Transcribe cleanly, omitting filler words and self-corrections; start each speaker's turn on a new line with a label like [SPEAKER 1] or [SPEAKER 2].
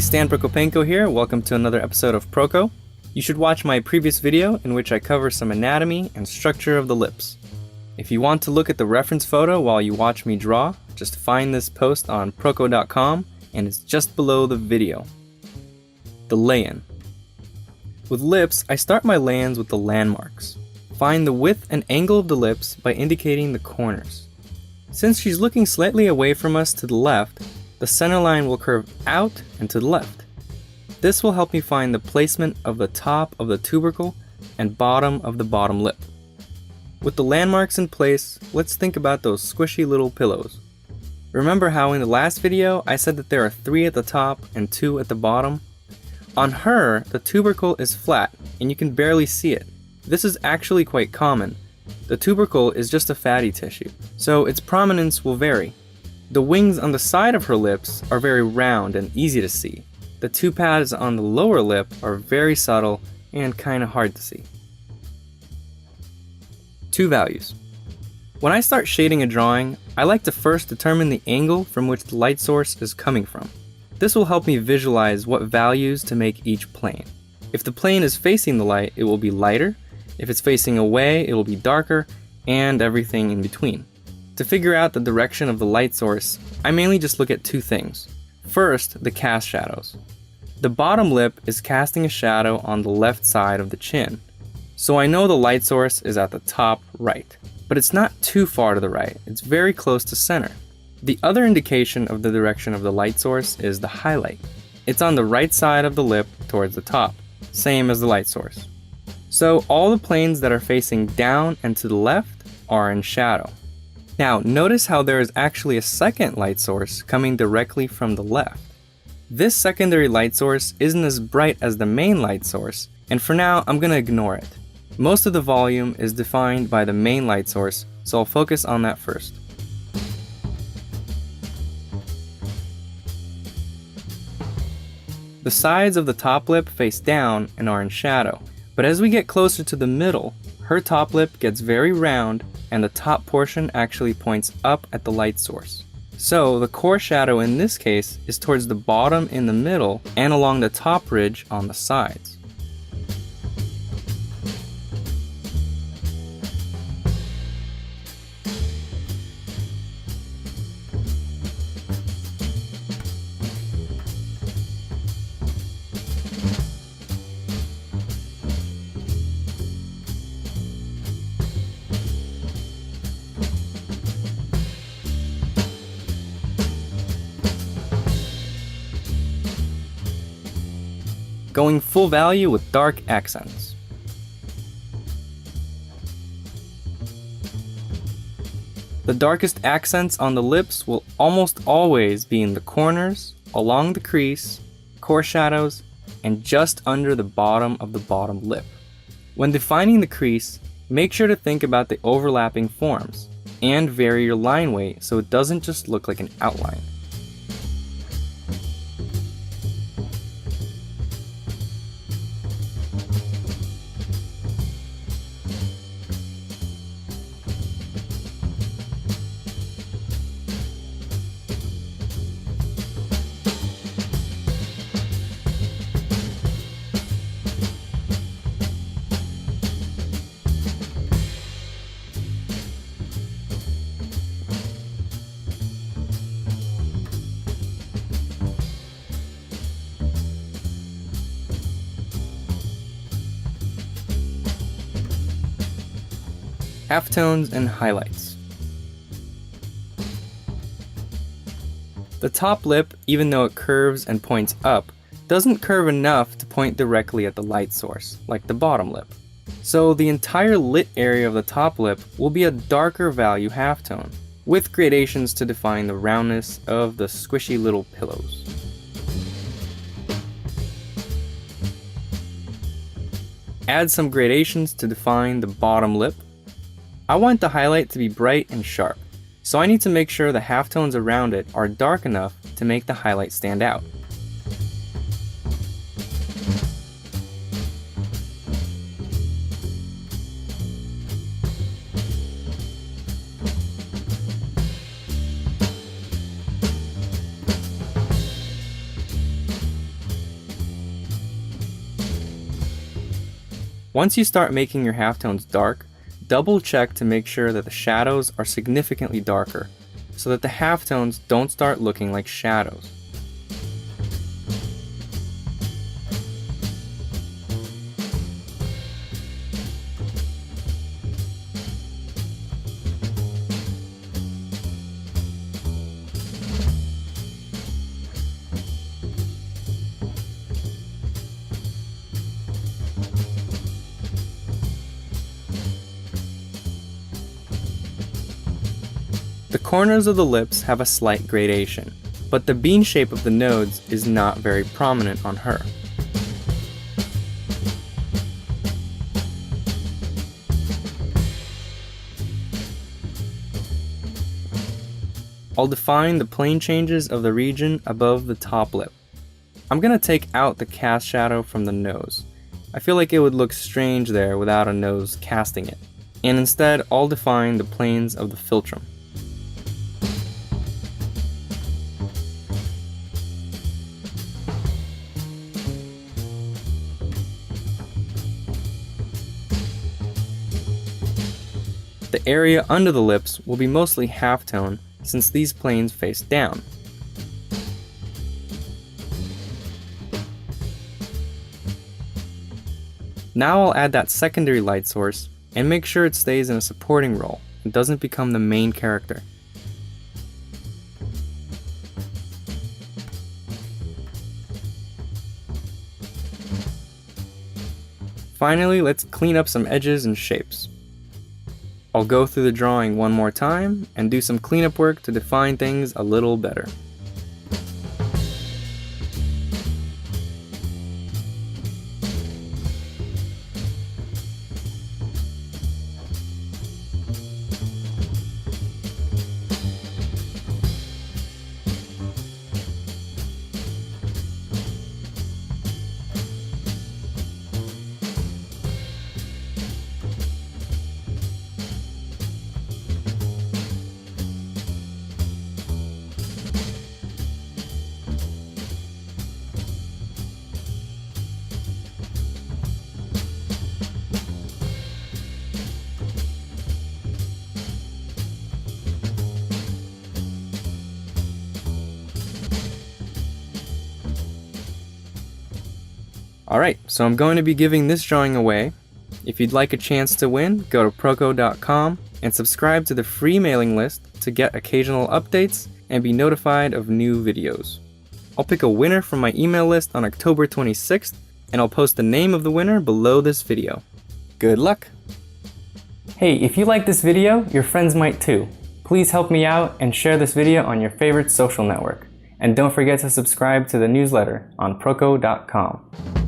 [SPEAKER 1] Stan Prokopenko here, welcome to another episode of Proko. You should watch my previous video in which I cover some anatomy and structure of the lips. If you want to look at the reference photo while you watch me draw, just find this post on proko.com and it's just below the video. The lay-in. With lips, I start my lay-ins with the landmarks. Find the width and angle of the lips by indicating the corners. Since she's looking slightly away from us to the left, the center line will curve out and to the left. This will help me find the placement of the top of the tubercle and bottom of the bottom lip. With the landmarks in place, let's think about those squishy little pillows. Remember how in the last video I said that there are 3 at the top and 2 at the bottom? On her, the tubercle is flat and you can barely see it. This is actually quite common. The tubercle is just a fatty tissue, so its prominence will vary. The wings on the side of her lips are very round and easy to see. The 2 pads on the lower lip are very subtle and kinda hard to see. 2 values. When I start shading a drawing, I like to first determine the angle from which the light source is coming from. This will help me visualize what values to make each plane. If the plane is facing the light, it will be lighter. If it's facing away, it will be darker, and everything in between. To figure out the direction of the light source, I mainly just look at 2 things. First, the cast shadows. The bottom lip is casting a shadow on the left side of the chin, so I know the light source is at the top right. But it's not too far to the right, it's very close to center. The other indication of the direction of the light source is the highlight. It's on the right side of the lip towards the top, same as the light source. So all the planes that are facing down and to the left are in shadow. Now notice how there is actually a second light source coming directly from the left. This secondary light source isn't as bright as the main light source, and for now I'm going to ignore it. Most of the volume is defined by the main light source, so I'll focus on that first. The sides of the top lip face down and are in shadow, but as we get closer to the middle, her top lip gets very round and the top portion actually points up at the light source. So the core shadow in this case is towards the bottom in the middle and along the top ridge on the sides. Going full value with dark accents. The darkest accents on the lips will almost always be in the corners, along the crease, core shadows, and just under the bottom of the bottom lip. When defining the crease, make sure to think about the overlapping forms, and vary your line weight so it doesn't just look like an outline. Halftones and highlights. The top lip, even though it curves and points up, doesn't curve enough to point directly at the light source, like the bottom lip. So the entire lit area of the top lip will be a darker value halftone, with gradations to define the roundness of the squishy little pillows. Add some gradations to define the bottom lip. I want the highlight to be bright and sharp, so I need to make sure the halftones around it are dark enough to make the highlight stand out. Once you start making your halftones dark, double check to make sure that the shadows are significantly darker, so that the halftones don't start looking like shadows. The corners of the lips have a slight gradation, but the bean shape of the nodes is not very prominent on her. I'll define the plane changes of the region above the top lip. I'm going to take out the cast shadow from the nose. I feel like it would look strange there without a nose casting it, and instead I'll define the planes of the philtrum. The area under the lips will be mostly halftone since these planes face down. Now I'll add that secondary light source and make sure it stays in a supporting role and doesn't become the main character. Finally, let's clean up some edges and shapes. I'll go through the drawing one more time and do some cleanup work to define things a little better. Alright, so I'm going to be giving this drawing away. If you'd like a chance to win, go to proco.com and subscribe to the free mailing list to get occasional updates and be notified of new videos. I'll pick a winner from my email list on October 26th, and I'll post the name of the winner below this video. Good luck! Hey, if you like this video, your friends might too. Please help me out and share this video on your favorite social network. And don't forget to subscribe to the newsletter on proco.com.